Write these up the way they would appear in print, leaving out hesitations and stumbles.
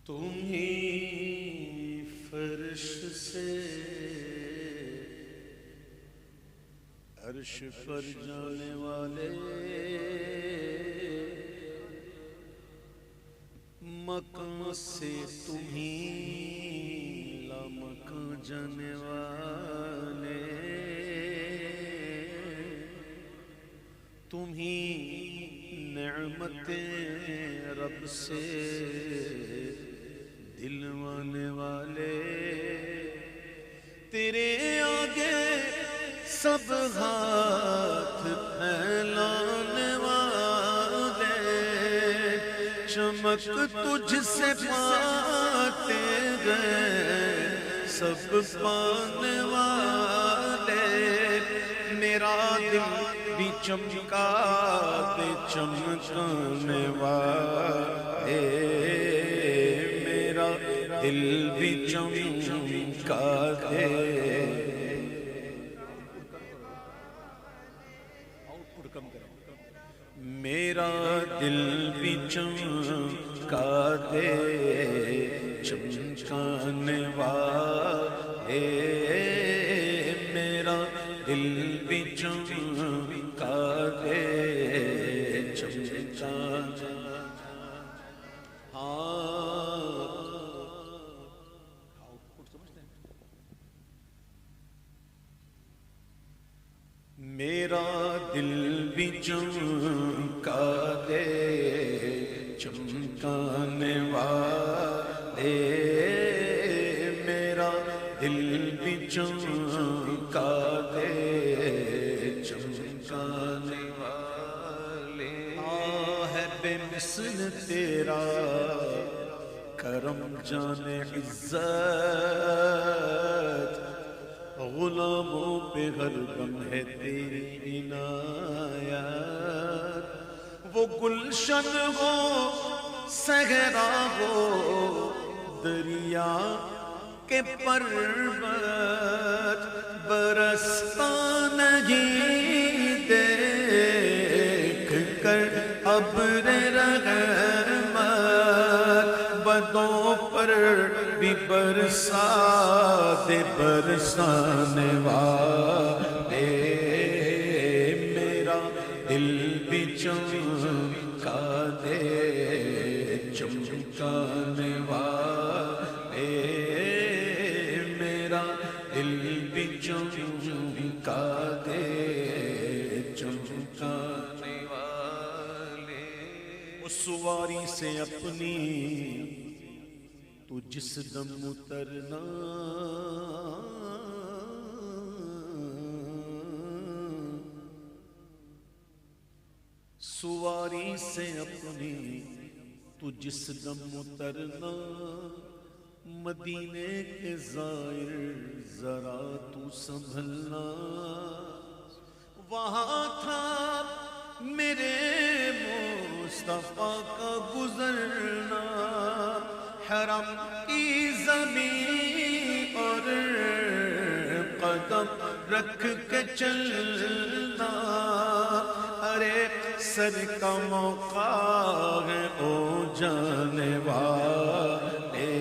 تم ہی فرش سے عرش پر جانے والے، مکان سے تم ہی لامکان جانے والے، تم ہی نعمتیں رب سے دلوانے والے، تیرے آگے سب ہاتھ پھیلانے والے، چمک تجھ سے پاتے گئے سب پانے والے، میرا دل بھی چمکا دے چمکانے والے، میرا دل بھی چمکا دے، میرا دل بھی چمکا دے چمکانے والے، میرا دل بھی چمکا دے چمکانے، میرا دل بھی چمکا دے چمکانے والے، میرا دل بھی چمکا دے چمکانے والے، ہے بے مثل تیرا کرم جان عزت، غلاموں پہ ہر دم ہے تیری عنایت، وہ گلشن ہو صحرا ہو دریا کے پربت، برستا نہیں دیکھ کر ابر رحمت، بدوں پر بھی برسا دے برسانے والے، میرا دل بھی چمکا دے چمکانے والے، میرا دل بھی چمکا دے چمکانے والے، اس سواری سے اپنی تو جس دم اترنا، سواری سے اپنی تو جس دم اترنا، مدینے کے زائر ذرا تو سنبھلنا، وہاں تھا میرے مصطفیٰ کا گزرنا، حرم کی زمین اور قدم رکھ کے چلنا، ارے سر کا موقع ہے او جانے والے،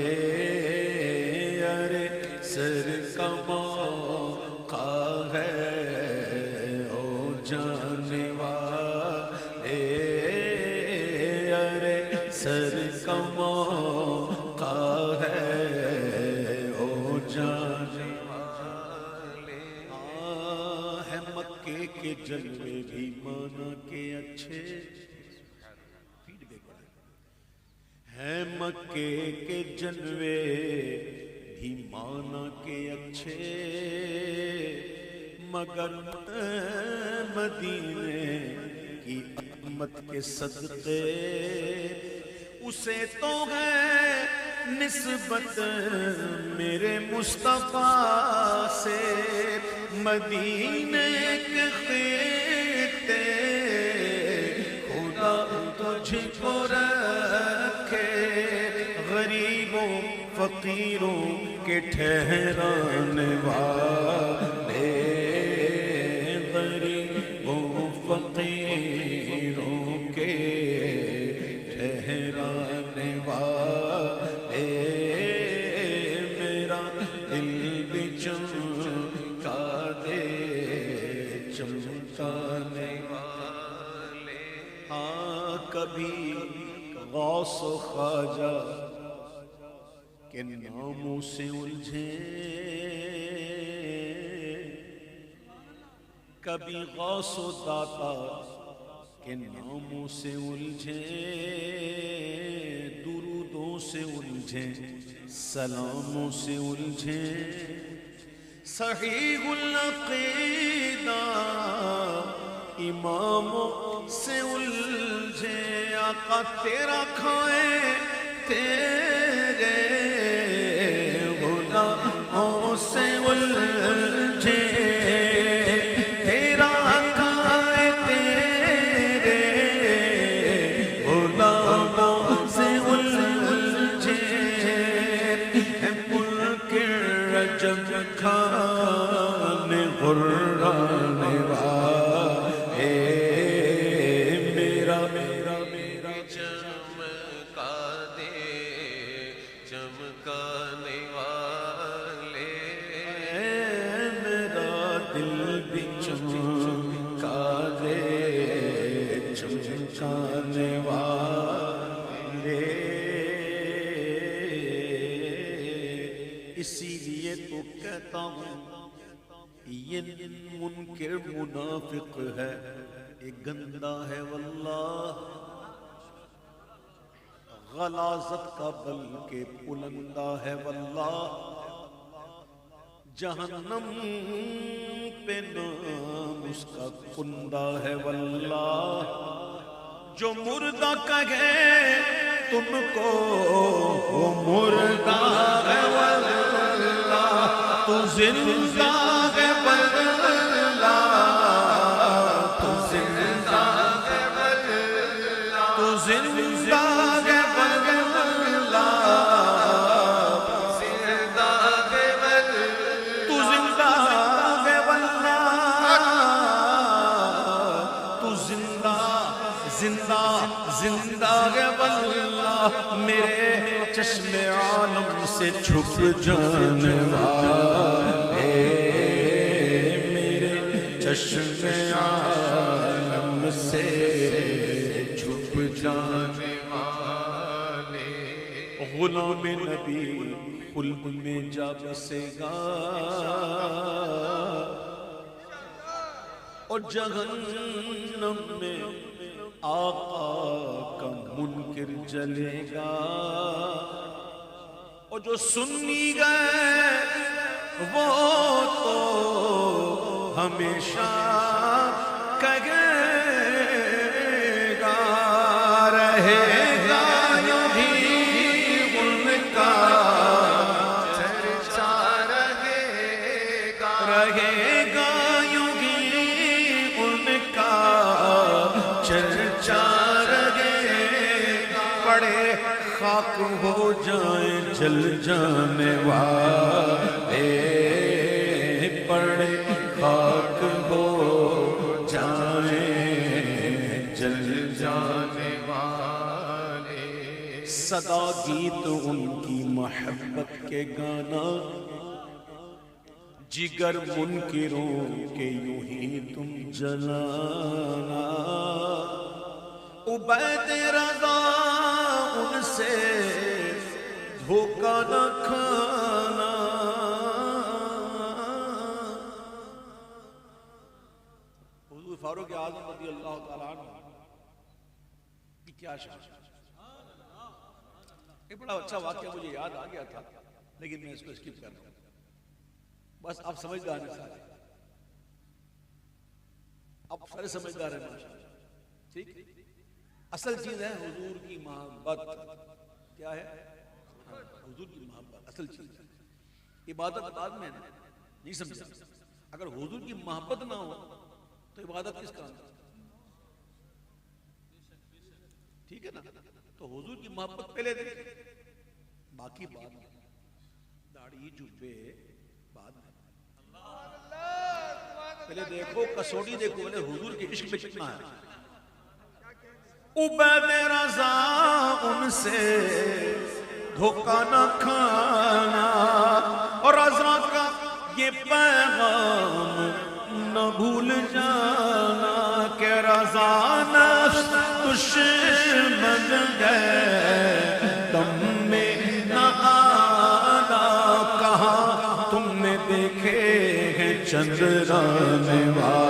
ارے سر کا موقع ہے او جانے والے، ارے سر کا موقع ہے او جانے والے، ہے مکے کے جلوے بھی مانا کے اچھے، ہے مکے کے جلوے بھی مانا کے اچھے، مگر مدینے کی عظمت کے صدقے اسے تو ہے نسبت میرے مصطفیٰ سے، مدینے کے خطے خدا تجھ کو رکھے، غریبوں فقیروں کے ٹھہرانے والے، غریبوں فقیروں کے ٹھہرانے والے، غوث و خواجہ کے ناموں سے الجھے، کبھی غوث و داتا کے ناموں سے الجھے، درودوں سے الجھے، سلاموں سے الجھے، صحیح العقیدہ اماموں سے الجھے، آقا تیرا کھائے تیرے غلاموں سے الجھے، تیرا کھائے تیرے غلاموں سے الجھے، ملک رجب خان غران والے میرا چمکا دے چمکانے والے، میرا دل بھی چمکا دے چمکانے والے، اسی لیے تو کہتا ہوں یہ منکر منافق ہے، یہ گندا ہے واللہ، غلاظت کا بلکہ پلندہ ہے واللہ، جہنم پہ نام اس کا کندہ ہے واللہ، جو مردہ کہے تم کو وہ مردہ ہے واللہ، تو زندہ ہے واللہ، تو زندہ ہے واللہ، تو زندہ ہے واللہ، زندہ ہے تو زندہ ہے واللہ، تو زندہ زندہ زندہ ہے واللہ، میرے چشم عالم سے چھپ جانے والے، میرے چشم عالم سے چھپ جانے والے، غلام نبی خلد میں جا بسے گا، اور جہنم میں آقا کا منکر جلے گا، اور جو سنی گئے وہ تو ہمیشہ کہے گا، رہے گا یوں ہی ان کا چرچا رہے گا، رہے گا یوں ہی ان کا چرچا رہے گا، پڑے خاک ہو جائیں جل جانے والے، پڑے خاک ہو جائیں جل جانے والے، صدا گیت ان کی محبت کے گانا، جگر منکروں کے یوں ہی تم جلانا، عبید رضا ان سے دھوکہ نہ کھانا، حضور فاروق اعظم رضی اللہ تعالیٰ عنہ کی کیا شان، ایک بڑا اچھا واقعہ مجھے یاد آ گیا تھا لیکن میں اس کو اسکپ کر رہا ہوں، بس آپ سمجھدار ہیں سارے، آپ سارے سمجھدار ہیں ماشاءاللہ، ٹھیک، اصل چیز ہے حضور کی محبت، کیا ہے حضور کی محبت اصل چیز ہے، عبادت بعد میں نہیں سمجھا، اگر حضور کی محبت نہ ہو تو عبادت کس کام ہے، ٹھیک ہے نا، تو حضور کی محبت پہلے دے، باقی بات داڑھی جبے بعد میں، پہلے دیکھو کسوٹی دیکھو پہلے حضور کے عشق میں کتنا ہے، عبید رضا ان سے دھوکہ نہ کھانا، اور رضا کا یہ پیغام نہ بھول جانا کہ رضا نفس دشمن ہے نذرانے والا